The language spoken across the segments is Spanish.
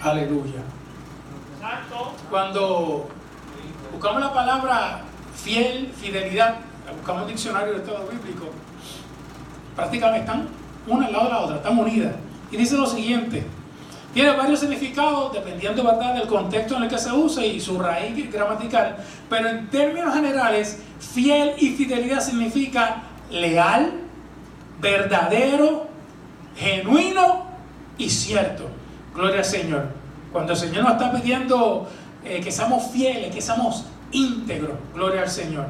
Aleluya. Cuando buscamos la palabra fiel, fidelidad, buscamos un diccionario de todo bíblico, prácticamente están una al lado de la otra, están unidas. Y dice lo siguiente: tiene varios significados dependiendo, ¿verdad?, del contexto en el que se use y su raíz gramatical, pero en términos generales, fiel y fidelidad significa leal, verdadero, genuino y cierto. Gloria al Señor. Cuando el Señor nos está pidiendo que seamos fieles, que seamos íntegros, gloria al Señor.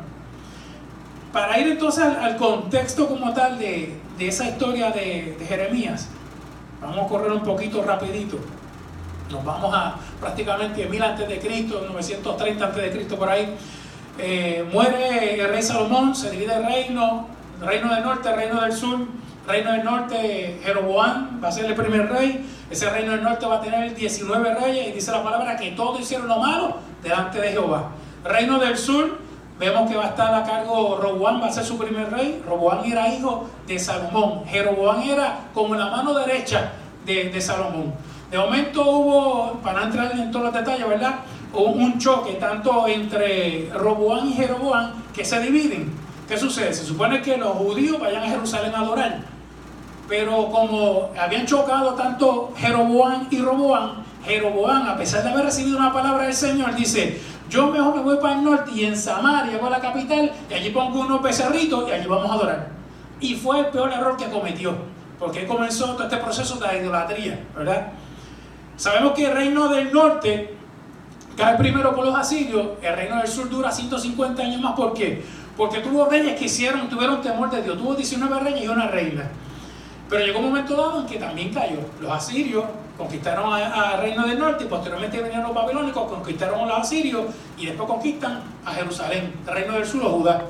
Para ir entonces al contexto como tal de esa historia de Jeremías, vamos a correr un poquito rapidito. Nos vamos a prácticamente 1000 antes de Cristo, 930 antes de Cristo por ahí. Muere el rey Salomón, se divide el reino del norte, el reino del sur. Reino del norte, Jeroboam va a ser el primer rey. Ese reino del norte va a tener 19 reyes, y dice la palabra que todos hicieron lo malo delante de Jehová. Reino del sur, vemos que va a estar a cargo Roboam, va a ser su primer rey. Roboam era hijo de Salomón. Jeroboam era como la mano derecha de Salomón. De momento hubo, para no entrar en todos los detalles, ¿verdad?, hubo un choque tanto entre Roboam y Jeroboam que se dividen. ¿Qué sucede? Se supone que los judíos vayan a Jerusalén a adorar, pero como habían chocado tanto Jeroboam y Roboam, Jeroboam, a pesar de haber recibido una palabra del Señor, dice: yo mejor me voy para el norte y en Samaria voy a la capital y allí pongo unos becerritos y allí vamos a adorar. Y fue el peor error que cometió, porque comenzó todo este proceso de idolatría, ¿verdad? Sabemos que el reino del norte cae primero por los asirios. El reino del sur dura 150 años más. ¿Por qué? Porque tuvo reyes que tuvieron temor de Dios. Tuvo 19 reyes y una reina. Pero llegó un momento dado en que también cayó. Los asirios conquistaron al reino del norte y posteriormente vinieron los babilónicos, conquistaron a los asirios y después conquistan a Jerusalén, el reino del sur, o Judá.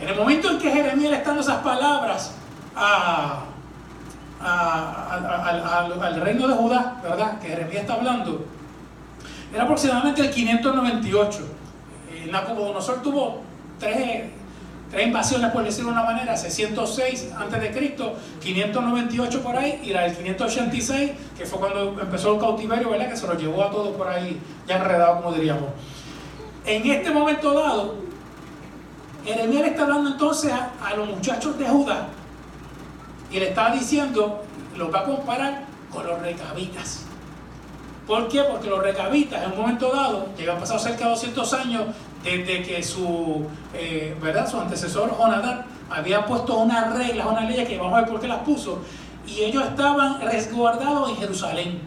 En el momento en que Jeremías le está dando esas palabras al reino de Judá, ¿verdad?, que Jeremías está hablando, era aproximadamente el 598. Nabucodonosor tuvo tres invasiones, por decirlo de una manera: 606 antes de Cristo, 598 por ahí, y la del 586, que fue cuando empezó el cautiverio, ¿verdad?, que se lo llevó a todos por ahí ya enredado, como diríamos. En este momento dado, Jeremías le está hablando entonces a los muchachos de Judá y le está diciendo, los va a comparar con los recabitas. ¿Por qué? Porque los recabitas en un momento dado, ya habían pasado cerca de 200 años desde que su antecesor Jonadab había puesto unas reglas, unas leyes que vamos a ver por qué las puso, y ellos estaban resguardados en Jerusalén.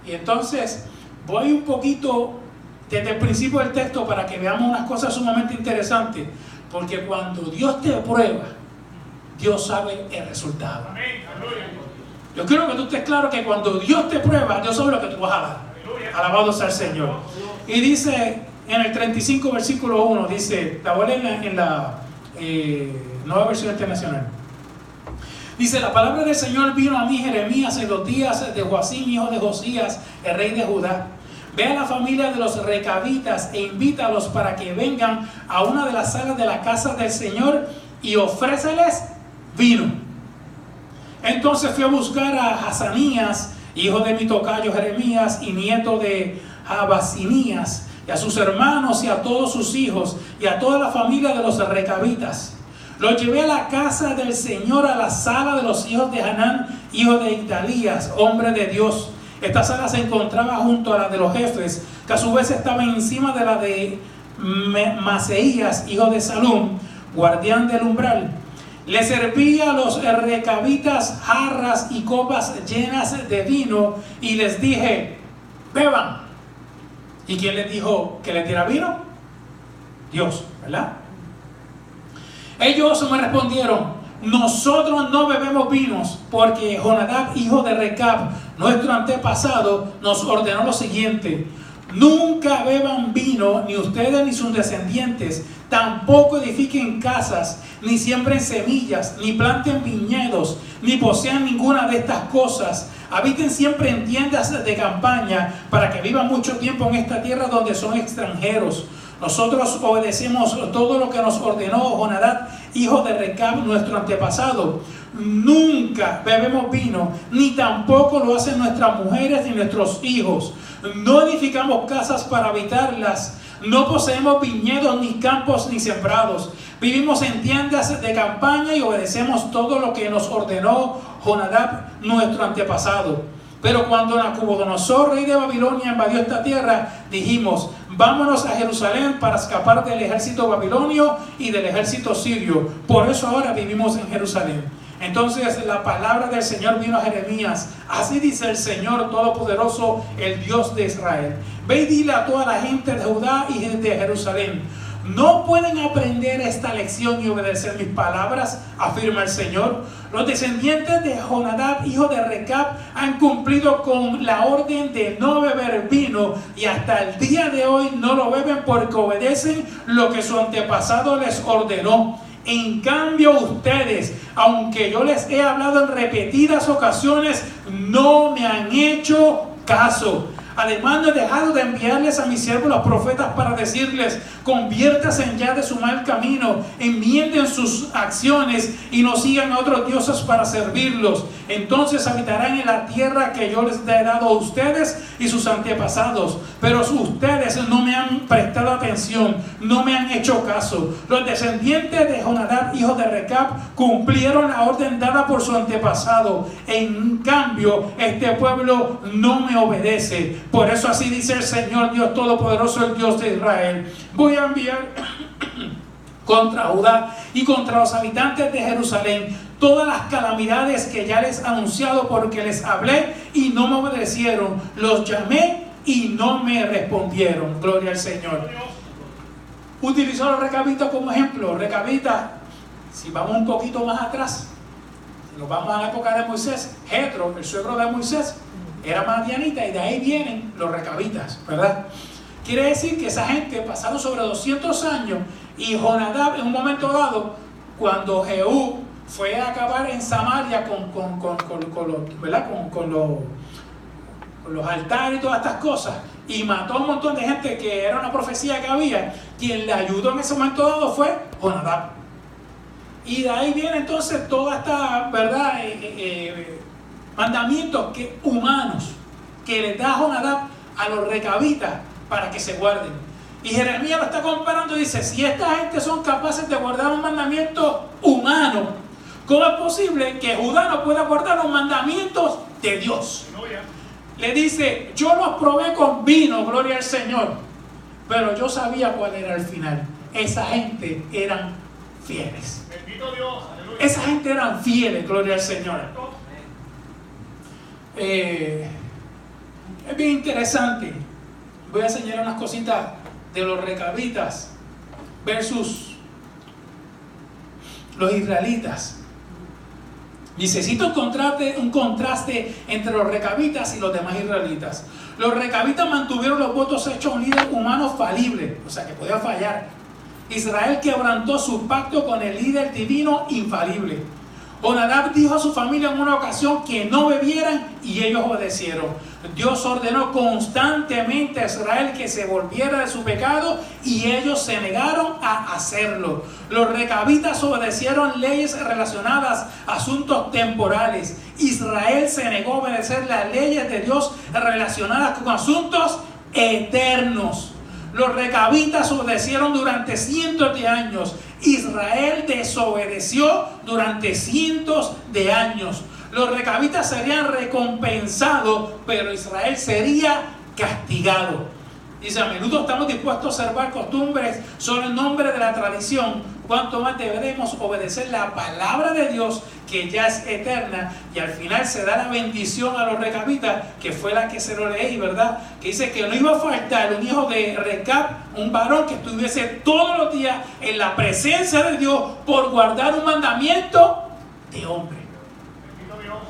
Y entonces voy un poquito desde el principio del texto para que veamos unas cosas sumamente interesantes, porque cuando Dios te prueba, Dios sabe el resultado. Yo quiero que tú estés claro que cuando Dios te prueba, Dios sabe lo que tú vas a dar. Alabado sea el Señor. Y dice en el 35 versículo 1, dice, la voy a leer en la Nueva Versión Internacional. Dice: la palabra del Señor vino a mí, Jeremías, en los días de Joacim, hijo de Josías, el rey de Judá. Ve a la familia de los recabitas e invítalos para que vengan a una de las salas de la casa del Señor y ofréceles vino. Entonces fui a buscar a Hazanías, hijo de mi tocayo Jeremías y nieto de Abasinías, y a sus hermanos y a todos sus hijos y a toda la familia de los recabitas. Los llevé a la casa del Señor, a la sala de los hijos de Hanán, hijo de Igdalías, hombre de Dios. Esta sala se encontraba junto a la de los jefes, que a su vez estaba encima de la de Maseías, hijo de Salum, guardián del umbral. Le servía a los recabitas jarras y copas llenas de vino y les dije: beban. ¿Y quién les dijo que les diera vino? Dios, ¿verdad? Ellos me respondieron: nosotros no bebemos vinos, porque Jonadab, hijo de Recab, nuestro antepasado, nos ordenó lo siguiente: nunca beban vino, ni ustedes ni sus descendientes, tampoco edifiquen casas, ni siembren semillas, ni planten viñedos, ni posean ninguna de estas cosas. Habiten siempre en tiendas de campaña, para que vivan mucho tiempo en esta tierra donde son extranjeros. Nosotros obedecemos todo lo que nos ordenó Jonadab, hijo de Recab, nuestro antepasado. Nunca bebemos vino, ni tampoco lo hacen nuestras mujeres ni nuestros hijos. No edificamos casas para habitarlas. No poseemos viñedos, ni campos, ni sembrados. Vivimos en tiendas de campaña y obedecemos todo lo que nos ordenó Jonadab, nuestro antepasado. Pero cuando Nabucodonosor, rey de Babilonia, invadió esta tierra, dijimos: vámonos a Jerusalén para escapar del ejército babilonio y del ejército sirio. Por eso ahora vivimos en Jerusalén. Entonces la palabra del Señor vino a Jeremías: así dice el Señor Todopoderoso, el Dios de Israel. Ve y dile a toda la gente de Judá y de Jerusalén: ¿no pueden aprender esta lección y obedecer mis palabras?, afirma el Señor. Los descendientes de Jonadab, hijo de Recab, han cumplido con la orden de no beber vino y hasta el día de hoy no lo beben porque obedecen lo que su antepasado les ordenó. En cambio ustedes, aunque yo les he hablado en repetidas ocasiones, no me han hecho caso. Además, no he dejado de enviarles a mis siervos los profetas para decirles: conviértanse ya de su mal camino, enmienden sus acciones y no sigan a otros dioses para servirlos. Entonces habitarán en la tierra que yo les he dado a ustedes y sus antepasados. Pero ustedes no me han prestado atención, no me han hecho caso. Los descendientes de Jonadab, hijo de Recab, cumplieron la orden dada por su antepasado. En cambio, este pueblo no me obedece. Por eso así dice el Señor Dios Todopoderoso, el Dios de Israel: voy a enviar contra Judá y contra los habitantes de Jerusalén todas las calamidades que ya les he anunciado, porque les hablé y no me obedecieron, los llamé y no me respondieron. Gloria al Señor. Utilizó a los recabitas como ejemplo. Recabitas, si vamos un poquito más atrás, si nos vamos a la época de Moisés, Jetro, el suegro de Moisés, era madianita, y de ahí vienen los recabitas, ¿verdad? Quiere decir que esa gente pasaron sobre 200 años, y Jonadab, en un momento dado, cuando Jehú fue a acabar en Samaria con los altares y todas estas cosas, y mató a un montón de gente, que era una profecía que había, quien le ayudó en ese momento dado fue Jonadab. Y de ahí viene entonces toda esta, ¿verdad?, mandamientos humanos que le da Jonadab a los recabitas para que se guarden. Y Jeremías lo está comparando y dice: si esta gente son capaces de guardar un mandamiento humano, ¿cómo es posible que Judá no pueda guardar los mandamientos de Dios? Le dice: yo los probé con vino, gloria al Señor, pero yo sabía cuál era el final. Esa gente eran fieles. Bendito Dios, aleluya. Esa gente eran fieles, gloria al Señor. Es bien interesante. Voy a enseñar unas cositas de los recabitas versus los israelitas. Necesito un contraste entre los recabitas y los demás israelitas. Los recabitas mantuvieron los votos hechos a un líder humano falible, o sea que podía fallar. Israel quebrantó su pacto con el líder divino infalible. Jonadab dijo a su familia en una ocasión que no bebieran y ellos obedecieron. Dios ordenó constantemente a Israel que se volviera de su pecado y ellos se negaron a hacerlo. Los recabitas obedecieron leyes relacionadas a asuntos temporales. Israel se negó a obedecer las leyes de Dios relacionadas con asuntos eternos. Los recabitas obedecieron durante cientos de años. Israel desobedeció durante cientos de años. Los recabitas serían recompensados, pero Israel sería castigado. Dice: a menudo estamos dispuestos a observar costumbres solo en nombre de la tradición. Cuanto más deberemos obedecer la palabra de Dios, que ya es eterna. Y al final se da la bendición a los recabitas, que fue la que se lo leí, ¿verdad? Que dice que no iba a faltar un hijo de Recab, un varón que estuviese todos los días en la presencia de Dios por guardar un mandamiento de hombre.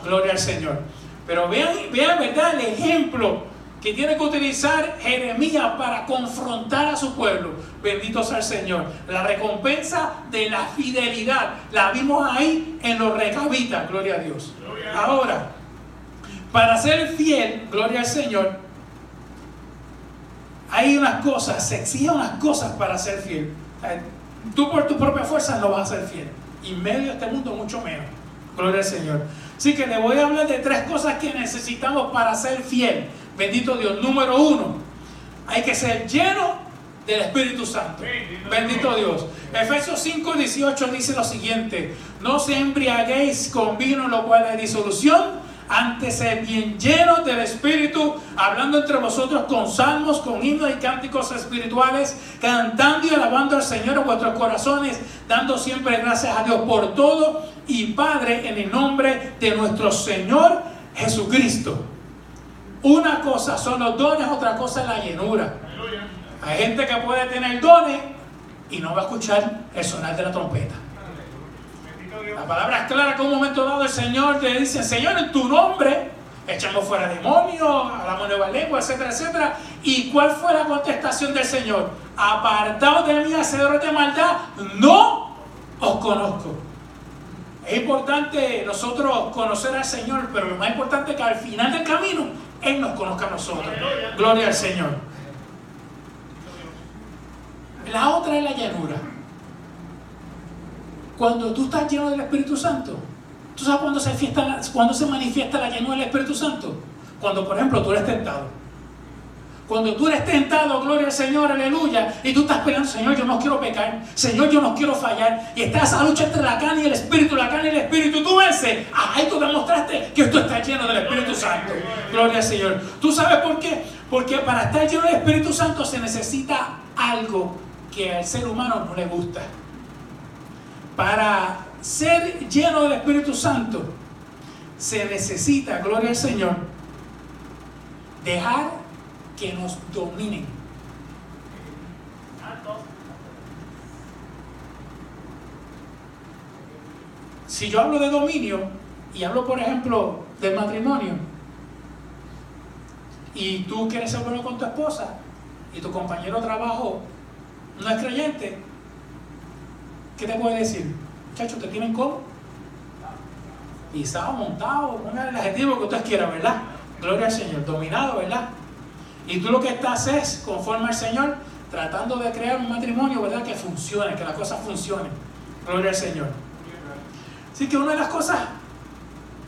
Gloria al Señor. Pero vean, ¿verdad?, el ejemplo que tiene que utilizar Jeremías para confrontar a su pueblo. Bendito sea el Señor. La recompensa de la fidelidad la vimos ahí en los recabitas. Gloria a Dios. Ahora, para ser fiel, gloria al Señor, hay unas cosas, se exigen unas cosas para ser fiel. O sea, tú por tu propia fuerza no vas a ser fiel. Y en medio de este mundo mucho menos. Gloria al Señor. Así que le voy a hablar de 3 cosas que necesitamos para ser fiel. Bendito Dios. Número 1, hay que ser lleno del Espíritu Santo. Bendito Dios. Efesios 5:18 dice lo siguiente: no se embriaguéis con vino, lo cual es disolución, antes sed bien llenos del Espíritu, hablando entre vosotros con salmos, con himnos y cánticos espirituales, cantando y alabando al Señor en vuestros corazones, dando siempre gracias a Dios por todo y Padre, en el nombre de nuestro Señor Jesucristo. Una cosa son los dones, otra cosa es la llenura. Hay gente que puede tener dones y no va a escuchar el sonar de la trompeta. La palabra es clara que en un momento dado el Señor le dice: Señor, en tu nombre echamos fuera demonios, hablamos nueva lengua, etcétera, etcétera. ¿Y cuál fue la contestación del Señor? Apartaos de mí, hacedores de maldad, no os conozco. Es importante nosotros conocer al Señor, pero lo más importante es que al final del camino Él nos conozca a nosotros. Gloria al Señor. La otra es la llenura. Cuando tú estás lleno del Espíritu Santo, ¿tú sabes cuándo se manifiesta la llenura del Espíritu Santo? Cuando, por ejemplo, tú eres tentado. Cuando tú eres tentado, gloria al Señor, aleluya, y tú estás peleando: Señor, yo no quiero pecar, Señor, yo no quiero fallar, y está esa lucha entre la carne y el Espíritu, la carne y el Espíritu, tú vences. Ahí tú demostraste que tú estás lleno del Espíritu Santo. Gloria al Señor. ¿Tú sabes por qué? Porque para estar lleno del Espíritu Santo se necesita algo que al ser humano no le gusta. Para ser lleno del Espíritu Santo se necesita, gloria al Señor, dejar que nos dominen. Si yo hablo de dominio y hablo, por ejemplo, del matrimonio, y tú quieres ser bueno con tu esposa y tu compañero de trabajo no es creyente, ¿qué te puede decir? Muchachos, ¿te tienen cómo? Pisado, montado, pongan el adjetivo que ustedes quieran, ¿verdad? Gloria al Señor, dominado, ¿verdad? Y tú lo que estás es, conforme al Señor, tratando de crear un matrimonio, ¿verdad? Que funcione, que las cosas funcionen. Gloria al Señor. Así que una de las cosas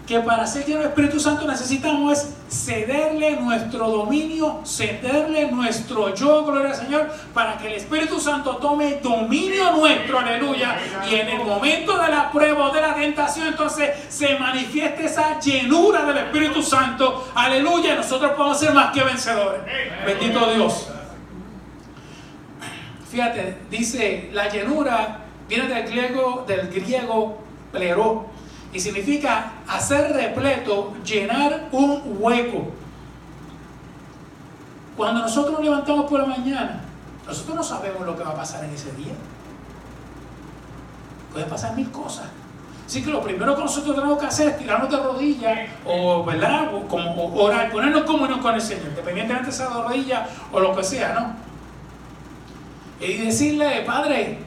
que para ser lleno del Espíritu Santo necesitamos es cederle nuestro dominio, cederle nuestro yo, gloria al Señor, para que el Espíritu Santo tome dominio nuestro, aleluya, y en el momento de la prueba o de la tentación, entonces se manifieste esa llenura del Espíritu Santo, aleluya, y nosotros podemos ser más que vencedores. Bendito Dios. Fíjate, dice, la llenura viene del griego pleró, y significa hacer repleto, llenar un hueco. Cuando nosotros nos levantamos por la mañana, nosotros no sabemos lo que va a pasar en ese día. Pueden pasar 1000 cosas. Así que lo primero que nosotros tenemos que hacer es tirarnos de rodillas, o, ¿verdad? O orar, ponernos en comunión con el Señor, independientemente sea de rodillas o lo que sea, ¿no? Y decirle: Padre,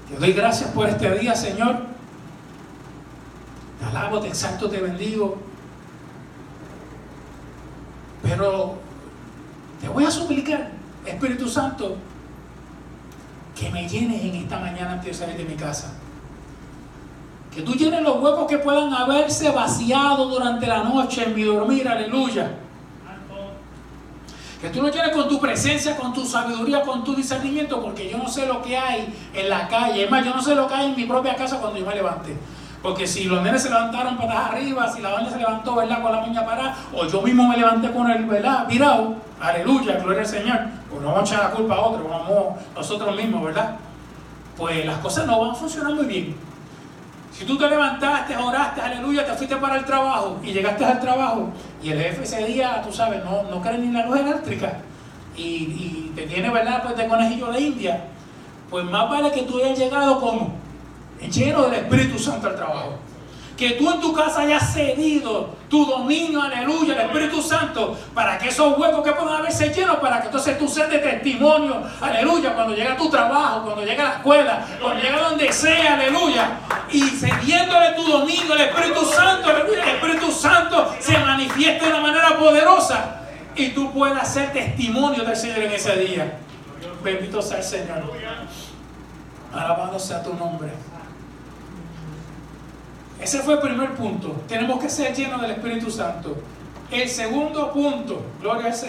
te doy gracias por este día, Señor. Te alabo, te exalto, te bendigo. Pero te voy a suplicar, Espíritu Santo, que me llenes en esta mañana antes de salir de mi casa. Que tú llenes los huecos que puedan haberse vaciado durante la noche en mi dormir, aleluya. Que tú lo llenes con tu presencia, con tu sabiduría, con tu discernimiento, porque yo no sé lo que hay en la calle. Es más, yo no sé lo que hay en mi propia casa cuando yo me levante. Porque si los nenes se levantaron patas arriba, si la doña se levantó, ¿verdad?, con la uña parada, o yo mismo me levanté con el, ¿verdad?, virado, aleluya, gloria al Señor, pues no vamos a echar la culpa a otro, vamos nosotros mismos, ¿verdad? Pues las cosas no van a funcionar muy bien. Si tú te levantaste, oraste, aleluya, te fuiste para el trabajo y llegaste al trabajo y el jefe ese día, tú sabes, no quiere ni la luz eléctrica y te tiene, ¿verdad?, pues de conejillo de India, pues más vale que tú hayas llegado como lleno del Espíritu Santo al trabajo. Que tú en tu casa hayas cedido tu dominio, aleluya, al Espíritu Santo, para que esos huecos que puedan haberse llenos, para que entonces tú seas de testimonio, aleluya, cuando llega a tu trabajo, cuando llega a la escuela, cuando llega a donde sea, aleluya, y cediéndole tu dominio al Espíritu Santo, aleluya, el Espíritu Santo se manifiesta de una manera poderosa. y tú puedas ser testimonio del Señor en ese día. Bendito sea el Señor. Alabado sea tu nombre. Ese fue el primer punto. Tenemos que ser llenos del Espíritu Santo. El segundo punto, gloria al Señor.